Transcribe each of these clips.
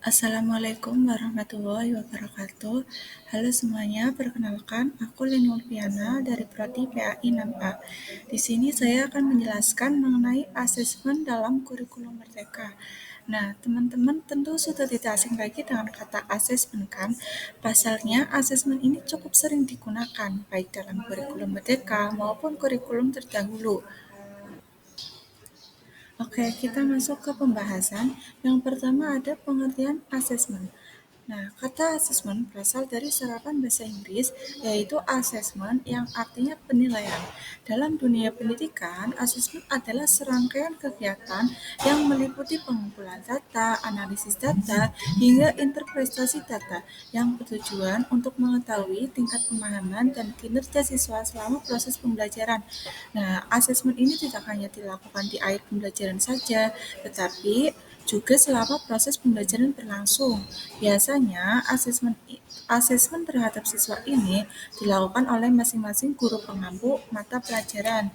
Assalamualaikum warahmatullahi wabarakatuh. Halo semuanya, perkenalkan aku Leni Ulfiana dari Prodi PAI 6A. Di sini saya akan menjelaskan mengenai asesmen dalam kurikulum Merdeka. Nah, teman-teman tentu sudah tidak asing lagi dengan kata asesmen kan? Pasalnya, asesmen ini cukup sering digunakan, baik dalam kurikulum Merdeka maupun kurikulum terdahulu. Oke, kita masuk ke pembahasan. Yang pertama ada pengertian asesmen. Nah, kata asesmen berasal dari serapan bahasa Inggris, yaitu assessment yang artinya penilaian. Dalam dunia pendidikan, asesmen adalah serangkaian kegiatan yang meliputi pengumpulan data, analisis data, hingga interpretasi data yang bertujuan untuk mengetahui tingkat pemahaman dan kinerja siswa selama proses pembelajaran. Nah, asesmen ini tidak hanya dilakukan di akhir pembelajaran saja, tetapi juga selama proses pembelajaran berlangsung. Biasanya, asesmen terhadap siswa ini dilakukan oleh masing-masing guru pengampu mata pelajaran.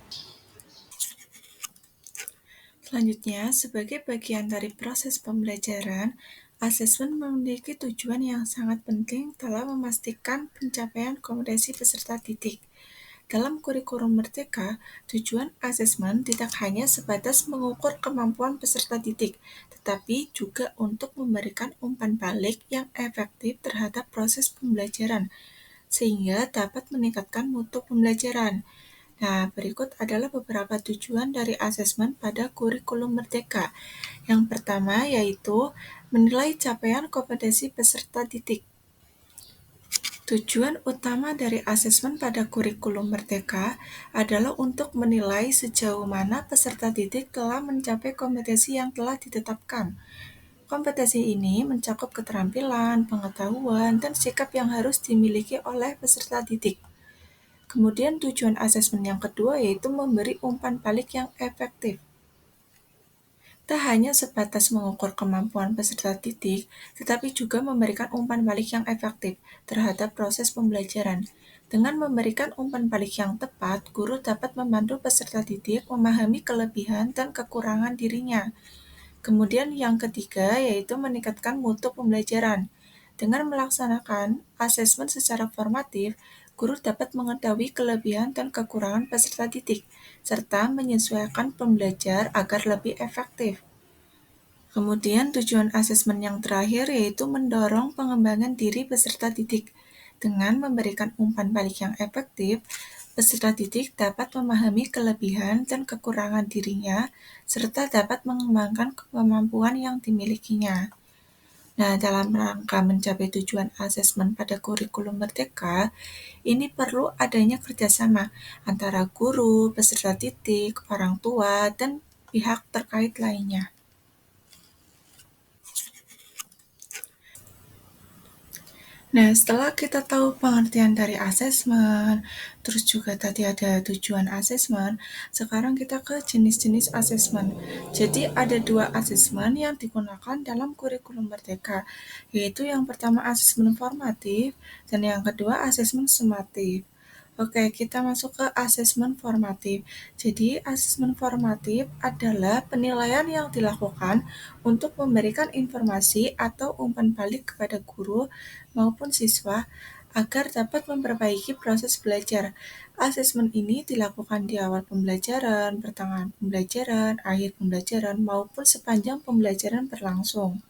Selanjutnya, sebagai bagian dari proses pembelajaran, asesmen memiliki tujuan yang sangat penting dalam memastikan pencapaian kompetensi peserta didik. Dalam kurikulum Merdeka, tujuan asesmen tidak hanya sebatas mengukur kemampuan peserta didik, tetapi juga untuk memberikan umpan balik yang efektif terhadap proses pembelajaran, sehingga dapat meningkatkan mutu pembelajaran. Nah, berikut adalah beberapa tujuan dari asesmen pada kurikulum Merdeka. Yang pertama yaitu menilai capaian kompetensi peserta didik. Tujuan utama dari asesmen pada kurikulum Merdeka adalah untuk menilai sejauh mana peserta didik telah mencapai kompetensi yang telah ditetapkan. Kompetensi ini mencakup keterampilan, pengetahuan, dan sikap yang harus dimiliki oleh peserta didik. Kemudian tujuan asesmen yang kedua yaitu memberi umpan balik yang efektif. Tak hanya sebatas mengukur kemampuan peserta didik, tetapi juga memberikan umpan balik yang efektif terhadap proses pembelajaran. Dengan memberikan umpan balik yang tepat, guru dapat membantu peserta didik memahami kelebihan dan kekurangan dirinya. Kemudian yang ketiga yaitu meningkatkan mutu pembelajaran. Dengan melaksanakan asesmen secara formatif, guru dapat mengetahui kelebihan dan kekurangan peserta didik, serta menyesuaikan pembelajar agar lebih efektif. Kemudian tujuan asesmen yang terakhir yaitu mendorong pengembangan diri peserta didik. Dengan memberikan umpan balik yang efektif, peserta didik dapat memahami kelebihan dan kekurangan dirinya, serta dapat mengembangkan kemampuan yang dimilikinya. Nah, dalam rangka mencapai tujuan asesmen pada kurikulum Merdeka, ini perlu adanya kerjasama antara guru, peserta didik, orang tua, dan pihak terkait lainnya. Nah, setelah kita tahu pengertian dari asesmen, terus juga tadi ada tujuan asesmen, sekarang kita ke jenis-jenis asesmen. Jadi ada dua asesmen yang digunakan dalam kurikulum Merdeka, yaitu yang pertama asesmen formatif dan yang kedua asesmen sumatif. Oke, kita masuk ke asesmen formatif. Jadi, asesmen formatif adalah penilaian yang dilakukan untuk memberikan informasi atau umpan balik kepada guru maupun siswa agar dapat memperbaiki proses belajar. Asesmen ini dilakukan di awal pembelajaran, pertengahan pembelajaran, akhir pembelajaran, maupun sepanjang pembelajaran berlangsung.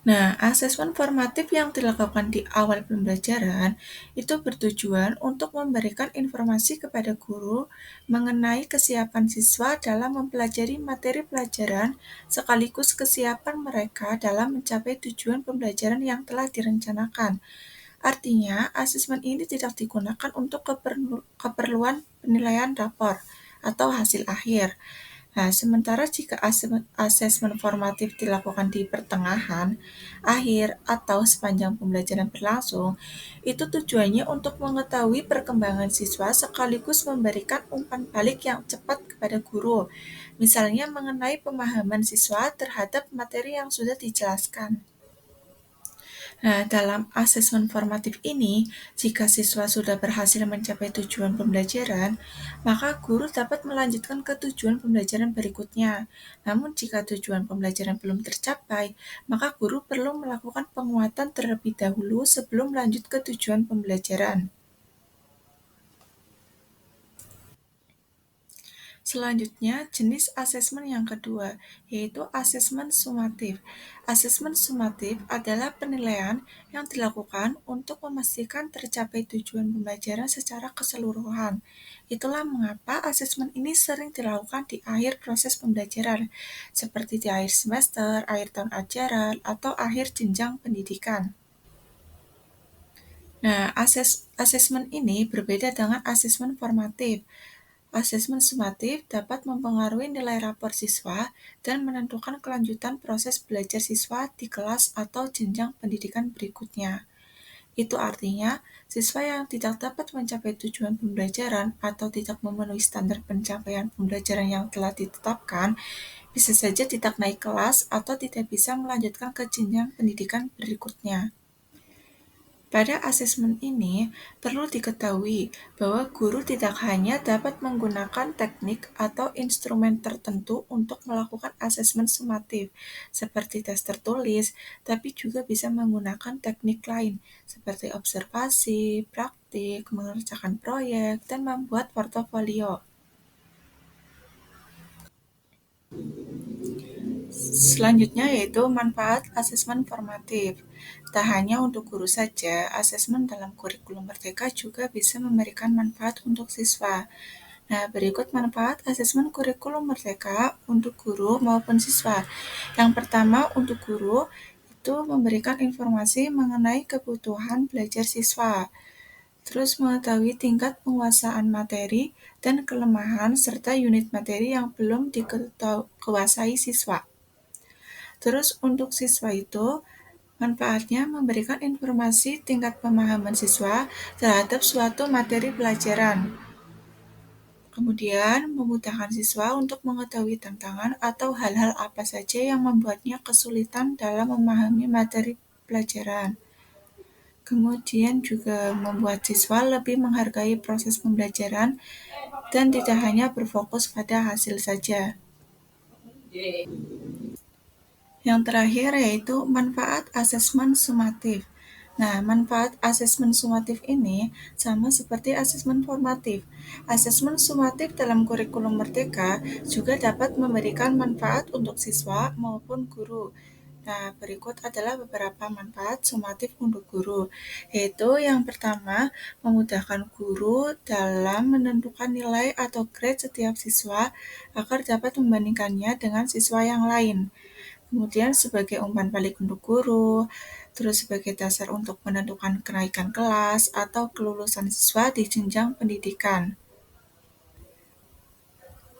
Nah, asesmen formatif yang dilakukan di awal pembelajaran itu bertujuan untuk memberikan informasi kepada guru mengenai kesiapan siswa dalam mempelajari materi pelajaran sekaligus kesiapan mereka dalam mencapai tujuan pembelajaran yang telah direncanakan. Artinya, asesmen ini tidak digunakan untuk keperluan penilaian rapor atau hasil akhir. Nah, sementara jika asesmen formatif dilakukan di pertengahan, akhir, atau sepanjang pembelajaran berlangsung, itu tujuannya untuk mengetahui perkembangan siswa sekaligus memberikan umpan balik yang cepat kepada guru, misalnya mengenai pemahaman siswa terhadap materi yang sudah dijelaskan. Nah, dalam asesmen formatif ini, jika siswa sudah berhasil mencapai tujuan pembelajaran, maka guru dapat melanjutkan ke tujuan pembelajaran berikutnya. Namun, jika tujuan pembelajaran belum tercapai, maka guru perlu melakukan penguatan terlebih dahulu sebelum lanjut ke tujuan pembelajaran. Selanjutnya, jenis asesmen yang kedua, yaitu asesmen sumatif. Asesmen sumatif adalah penilaian yang dilakukan untuk memastikan tercapai tujuan pembelajaran secara keseluruhan. Itulah mengapa asesmen ini sering dilakukan di akhir proses pembelajaran, seperti di akhir semester, akhir tahun ajaran, atau akhir jenjang pendidikan. Nah, asesmen ini berbeda dengan asesmen formatif. Asesmen sumatif dapat mempengaruhi nilai rapor siswa dan menentukan kelanjutan proses belajar siswa di kelas atau jenjang pendidikan berikutnya. Itu artinya, siswa yang tidak dapat mencapai tujuan pembelajaran atau tidak memenuhi standar pencapaian pembelajaran yang telah ditetapkan, bisa saja tidak naik kelas atau tidak bisa melanjutkan ke jenjang pendidikan berikutnya. Pada asesmen ini, perlu diketahui bahwa guru tidak hanya dapat menggunakan teknik atau instrumen tertentu untuk melakukan asesmen sumatif, seperti tes tertulis, tapi juga bisa menggunakan teknik lain, seperti observasi, praktik, mengerjakan proyek, dan membuat portofolio. Selanjutnya yaitu manfaat asesmen formatif. Tak hanya untuk guru saja, asesmen dalam kurikulum Merdeka juga bisa memberikan manfaat untuk siswa. Nah, berikut manfaat asesmen kurikulum Merdeka untuk guru maupun siswa. Yang pertama, untuk guru itu memberikan informasi mengenai kebutuhan belajar siswa, terus mengetahui tingkat penguasaan materi dan kelemahan serta unit materi yang belum dikuasai siswa. Terus untuk siswa itu, manfaatnya memberikan informasi tingkat pemahaman siswa terhadap suatu materi pelajaran. Kemudian, memudahkan siswa untuk mengetahui tantangan atau hal-hal apa saja yang membuatnya kesulitan dalam memahami materi pelajaran. Kemudian juga membuat siswa lebih menghargai proses pembelajaran dan tidak hanya berfokus pada hasil saja. Yang terakhir yaitu manfaat asesmen sumatif. Nah, manfaat asesmen sumatif ini sama seperti asesmen formatif. Asesmen sumatif dalam kurikulum Merdeka juga dapat memberikan manfaat untuk siswa maupun guru. Nah, berikut adalah beberapa manfaat sumatif untuk guru, yaitu yang pertama, memudahkan guru dalam menentukan nilai atau grade setiap siswa agar dapat membandingkannya dengan siswa yang lain. Kemudian sebagai umpan balik untuk guru, terus sebagai dasar untuk menentukan kenaikan kelas atau kelulusan siswa di jenjang pendidikan.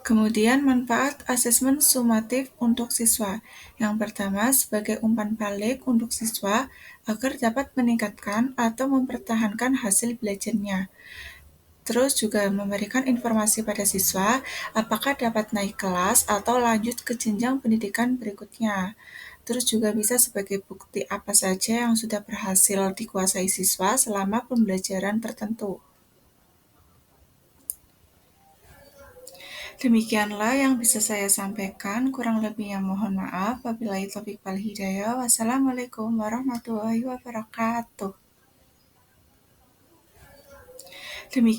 Kemudian manfaat asesmen sumatif untuk siswa. Yang pertama sebagai umpan balik untuk siswa agar dapat meningkatkan atau mempertahankan hasil belajarnya. Terus juga memberikan informasi pada siswa apakah dapat naik kelas atau lanjut ke jenjang pendidikan berikutnya. Terus juga bisa sebagai bukti apa saja yang sudah berhasil dikuasai siswa selama pembelajaran tertentu. Demikianlah yang bisa saya sampaikan, kurang lebihnya mohon maaf. Wabillahi taufiq wal hidayah. Wassalamualaikum warahmatullahi wabarakatuh. Demikian